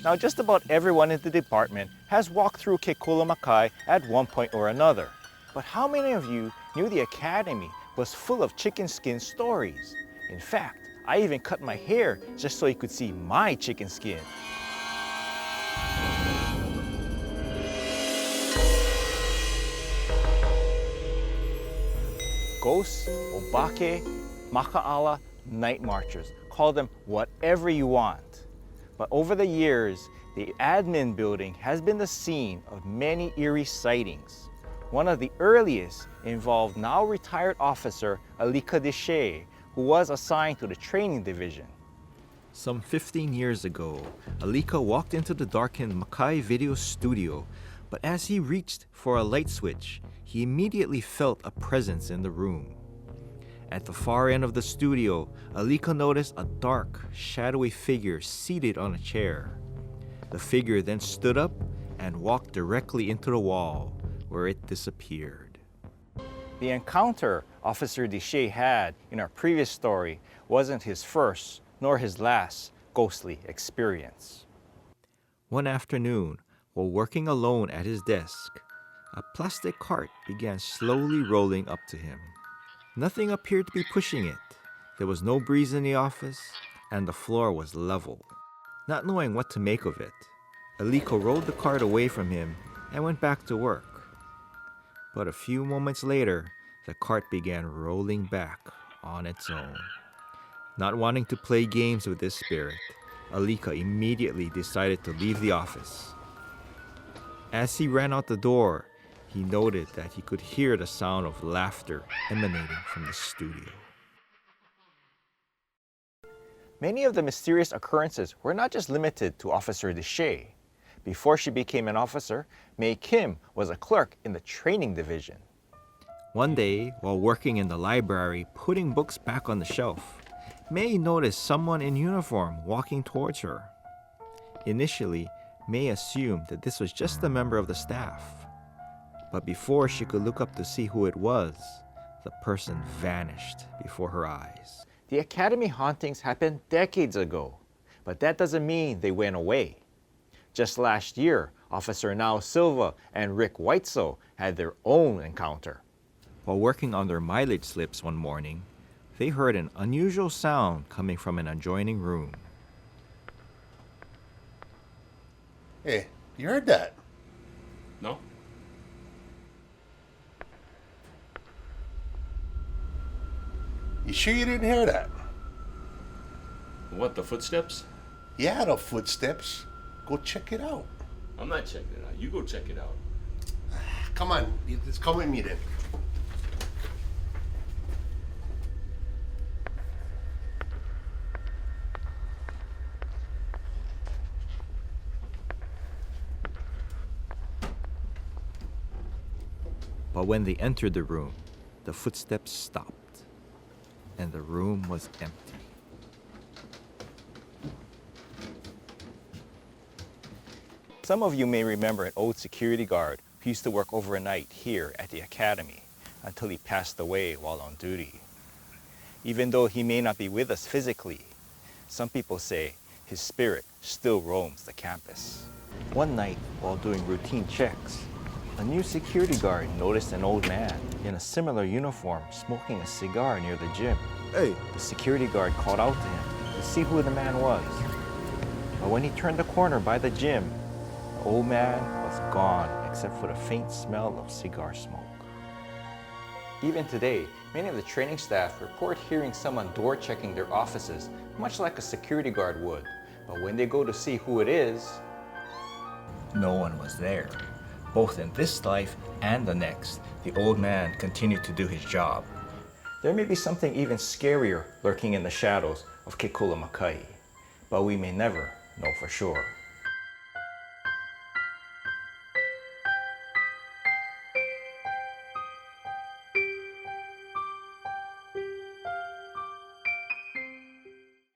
Now, just about everyone in the department has walked through Kula Maka'i at one point or another. But how many of you knew the academy was full of chicken skin stories? In fact, I even cut my hair just so you could see my chicken skin. Ghosts, obake, maka'ala, night marchers. Call them whatever you want. But over the years, the admin building has been the scene of many eerie sightings. One of the earliest involved now retired officer Alika Deshe, who was assigned to the training division. Some 15 years ago, Alika walked into the darkened Maka'i video studio, but as he reached for a light switch, he immediately felt a presence in the room. At the far end of the studio, Alika noticed a dark, shadowy figure seated on a chair. The figure then stood up and walked directly into the wall, where it disappeared. The encounter Officer Deshe had in our previous story wasn't his first nor his last ghostly experience. One afternoon, while working alone at his desk, a plastic cart began slowly rolling up to him. Nothing appeared to be pushing it. There was no breeze in the office, and the floor was level. Not knowing what to make of it, Alika rolled the cart away from him and went back to work. But a few moments later, the cart began rolling back on its own. Not wanting to play games with this spirit, Alika immediately decided to leave the office. As he ran out the door, he noted that he could hear the sound of laughter emanating from the studio. Many of the mysterious occurrences were not just limited to Officer Deshe. Before she became an officer, May Kim was a clerk in the training division. One day, while working in the library putting books back on the shelf, May noticed someone in uniform walking towards her. Initially, May assumed that this was just a member of the staff. But before she could look up to see who it was, the person vanished before her eyes. The academy hauntings happened decades ago, but that doesn't mean they went away. Just last year, Officer Nao Silva and Rick Whiteso had their own encounter. While working on their mileage slips one morning, they heard an unusual sound coming from an adjoining room. Hey, you heard that? No? You sure you didn't hear that? What, the footsteps? Yeah, the footsteps. Go check it out. I'm not checking it out. You go check it out. Come on, just come with me then. But when they entered the room, the footsteps stopped, and the room was empty. Some of you may remember an old security guard who used to work overnight here at the academy until he passed away while on duty. Even though he may not be with us physically, some people say his spirit still roams the campus. One night, while doing routine checks, a new security guard noticed an old man in a similar uniform smoking a cigar near the gym. Hey. The security guard called out to him to see who the man was. But when he turned the corner by the gym, the old man was gone except for the faint smell of cigar smoke. Even today, many of the training staff report hearing someone door checking their offices, much like a security guard would. But when they go to see who it is, no one was there. Both in this life and the next, the old man continued to do his job. There may be something even scarier lurking in the shadows of Kula Maka'i, but we may never know for sure.